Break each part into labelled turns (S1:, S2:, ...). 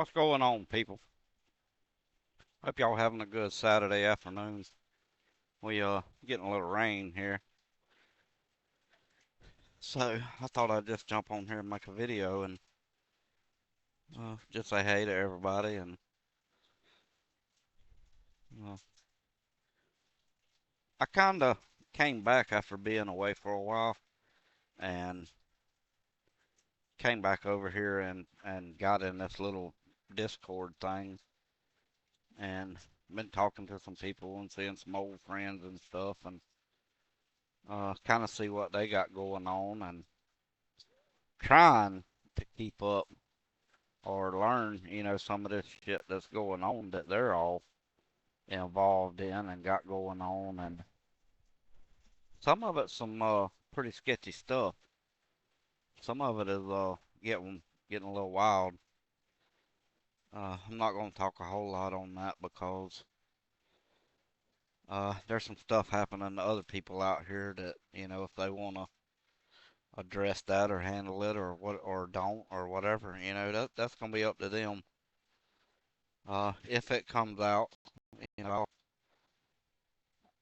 S1: What's going on, people? Hope y'all having a good Saturday afternoon. We getting a little rain here, so I thought I'd just jump on here and make a video and just say hey to everybody. And uh, I kind of came back after being away for a while, and came back over here and got in this little Discord thing, and been talking to some people and seeing some old friends and stuff, and kind of see what they got going on, and trying to keep up or learn, some of this shit that's going on that they're all involved in and got going on, and some of it's some pretty sketchy stuff. Some of it is getting a little wild. I'm not going to talk a whole lot on that because there's some stuff happening to other people out here that if they want to address that or handle it or what or don't or whatever, that's going to be up to them. If it comes out, you know,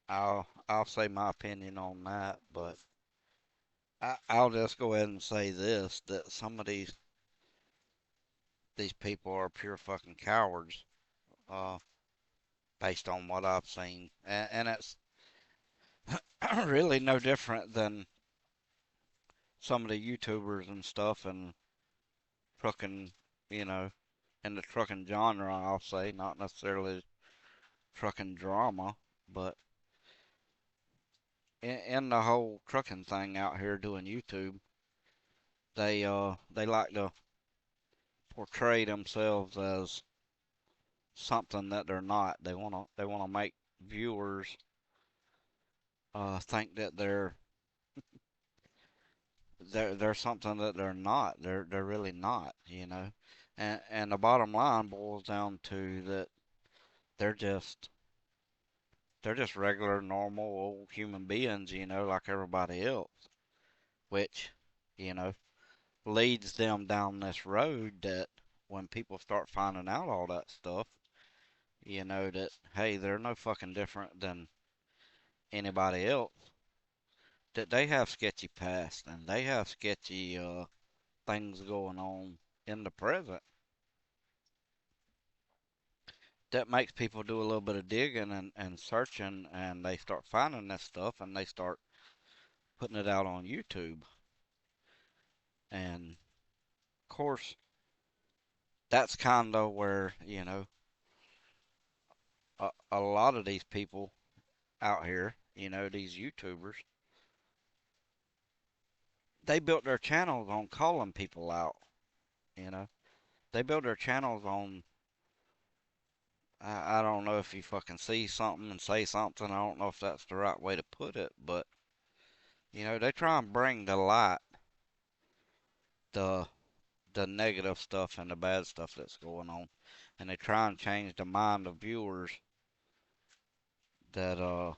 S1: I'll say my opinion on that, but I'll just go ahead and say this: that some of these people are pure fucking cowards, uh, based on what I've seen, and it's really no different than some of the YouTubers and stuff and trucking, you know, in the trucking genre. I'll say not necessarily trucking drama, but in the whole trucking thing out here doing YouTube, they like to portray themselves as something that they're not. They wanna make viewers think that they're something that they're not. They're really not. And the bottom line boils down to that they're just they're just regular, normal, old human beings, like everybody else, which, you know, leads them down this road that when people start finding out all that stuff, that hey, they're no fucking different than anybody else, that they have sketchy past and they have sketchy things going on in the present, that makes people do a little bit of digging and searching, and they start finding this stuff and they start putting it out on YouTube. And of course, that's kind of where, a lot of these people out here, these YouTubers, they built their channels on calling people out, you know. They built their channels on, I don't know if you fucking see something and say something. I don't know if that's the right way to put it, but they try and bring to light the the negative stuff and the bad stuff that's going on, and they try and change the mind of viewers that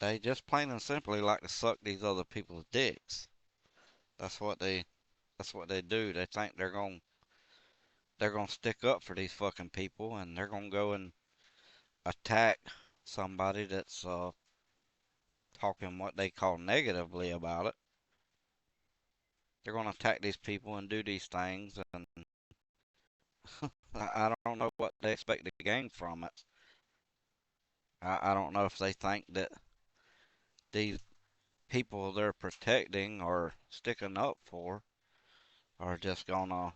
S1: they just plain and simply like to suck these other people's dicks. That's what they that's what they do. They think they're gonna stick up for these fucking people, and they're gonna go and attack somebody that's talking what they call negatively about it. They're gonna attack these people and do these things, and I don't know what they expect to gain from it. I don't know if they think that these people they're protecting or sticking up for are just gonna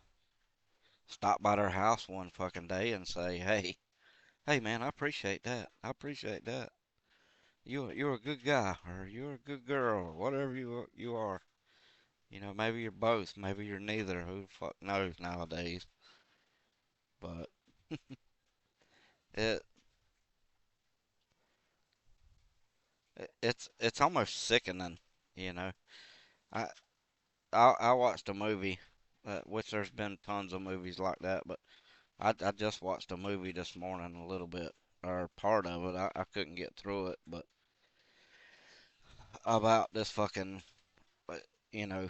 S1: stop by their house one fucking day and say, hey man, I appreciate that. I appreciate that. You're a good guy, or you're a good girl, or whatever you are. Maybe you're both, maybe you're neither. Who the fuck knows nowadays? But it it's almost sickening. You know, I I watched a movie, which there's been tons of movies like that, but I just watched a movie this morning a little bit, or part of it. I couldn't get through it, but about this fucking, uh, you know,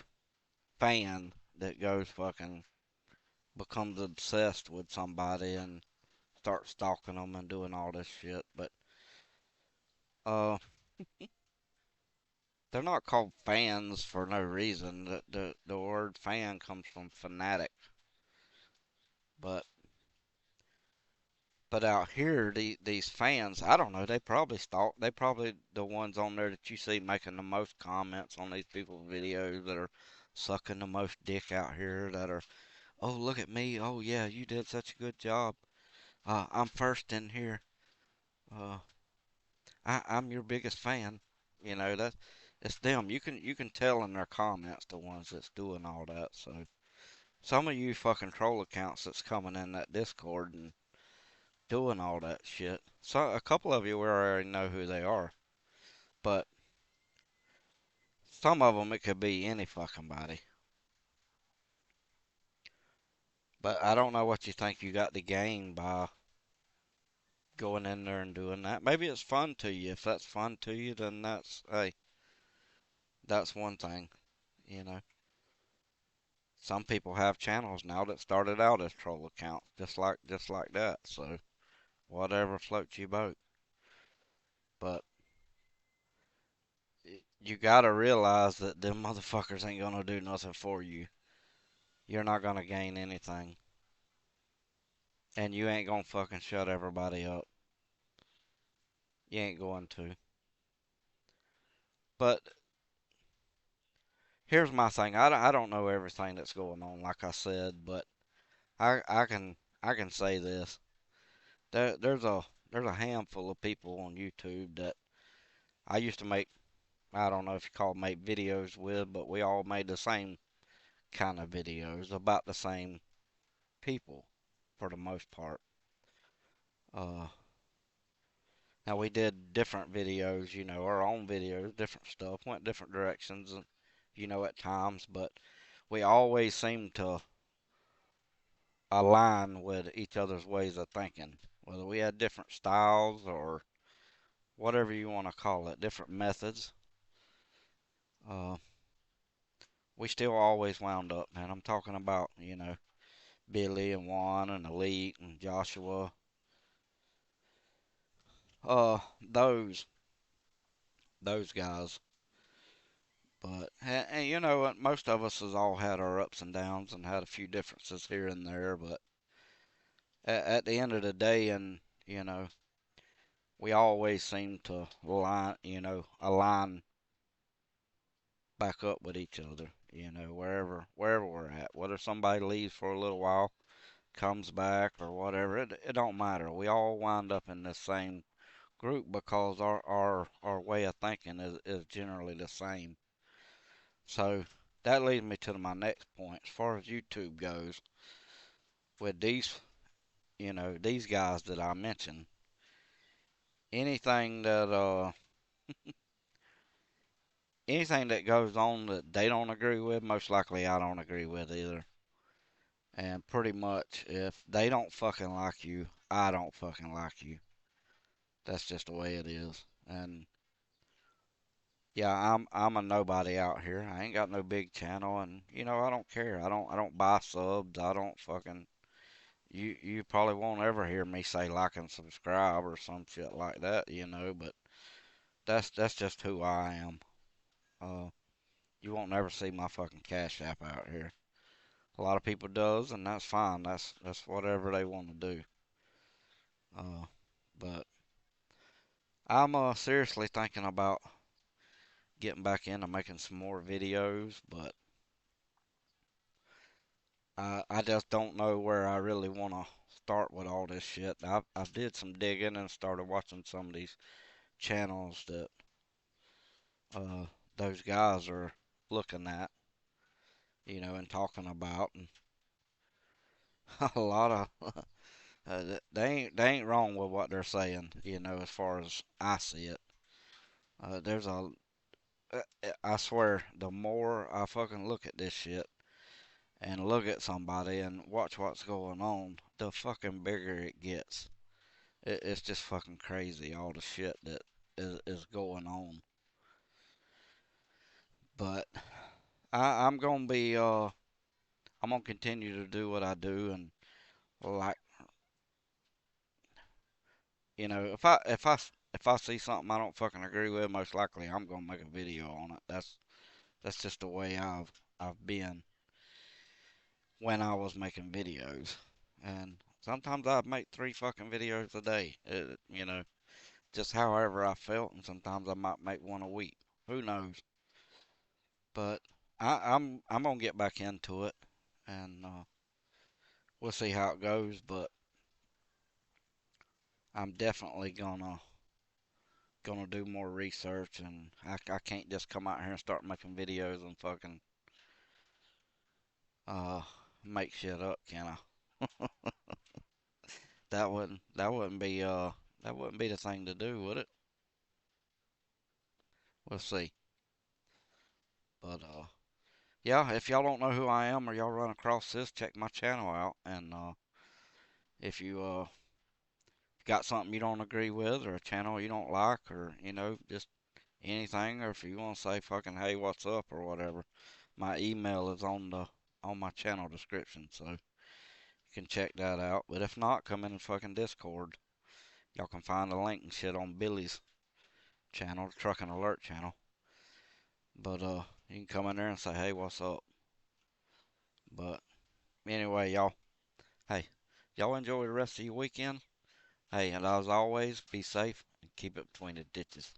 S1: fan that goes fucking becomes obsessed with somebody and starts stalking them and doing all this shit. But uh, they're not called fans for no reason. The word fan comes from fanatic. But out here, these fans, I don't know. They probably stalk. They probably the ones on there that you see making the most comments on these people's videos that are sucking the most dick out here. That are, oh look at me. Oh yeah, you did such a good job. I'm first in here. Uh, I'm your biggest fan. You know that it's them. You can tell in their comments the ones that's doing all that. So some of you fucking troll accounts that's coming in that Discord and doing all that shit. So a couple of you we already know who they are, but some of them it could be any fucking body. But I don't know what you think you got to gain by going in there and doing that. Maybe it's fun to you. If that's fun to you, then that's hey, that's one thing. You know, some people have channels now that started out as troll accounts, just like that. So whatever floats your boat. But you gotta realize that them motherfuckers ain't gonna do nothing for you. You're not gonna gain anything. And you ain't gonna fucking shut everybody up. You ain't going to. But here's my thing. I don't know everything that's going on, like I said, but I can say this. There's a handful of people on YouTube that I used to make. I don't know if you call make videos with, but we all made the same kind of videos about the same people for the most part. Uh, Now we did different videos, our own videos, different stuff, went different directions, at times, but we always seemed to align with each other's ways of thinking. Whether we had different styles or whatever you want to call it, different methods, uh, we still always wound up, man. I'm talking about, Billy and Juan and Elite and Joshua. Those guys. But and you know what? Most of us has all had our ups and downs and had a few differences here and there. But at the end of the day, and we always seem to align back up with each other. Wherever we're at. Whether somebody leaves for a little while, comes back or whatever, it don't matter. We all wind up in the same group because our way of thinking is generally the same. So that leads me to my next point. As far as YouTube goes, with these guys that I mentioned, anything that anything that goes on that they don't agree with, most likely I don't agree with either. And pretty much, if they don't fucking like you, I don't fucking like you. That's just the way it is. And yeah, I'm a nobody out here. I ain't got no big channel, and I don't care. I don't buy subs. I don't fucking. You probably won't ever hear me say like and subscribe or some shit like that, But that's just who I am. Uh, you won't never see my fucking cash app out here. A lot of people does, and that's fine. That's whatever they want to do. Uh, but I'm seriously thinking about getting back into making some more videos, but I just don't know where I really want to start with all this shit. I did some digging and started watching some of these channels that uh, those guys are looking at, and talking about, and a lot of they ain't wrong with what they're saying, as far as I see it. There's I swear, the more I fucking look at this shit and look at somebody and watch what's going on, the fucking bigger it gets. It's just fucking crazy all the shit that is going on. But I'm gonna be I'm gonna continue to do what I do, and like, if I see something I don't fucking agree with, most likely I'm gonna make a video on it. That's just the way I've been when I was making videos, and sometimes I'd make three fucking videos a day. Just however I felt, and sometimes I might make one a week. Who knows? But I'm gonna get back into it, and we'll see how it goes. But I'm definitely gonna do more research, and I can't just come out here and start making videos and fucking uh make shit up, can I? That wouldn't be the thing to do, would it? We'll see. But yeah, if y'all don't know who I am or y'all run across this, check my channel out, and if you got something you don't agree with, or a channel you don't like, or just anything, or if you want to say fucking hey, what's up, or whatever, my email is on my channel description, so you can check that out. But if not, come in the fucking Discord. Y'all can find the link and shit on Billy's channel, the Trucking Alert channel. But you can come in there and say hey, what's up. But anyway, y'all, hey, y'all enjoy the rest of your weekend. Hey, and as always, be safe and keep it between the ditches.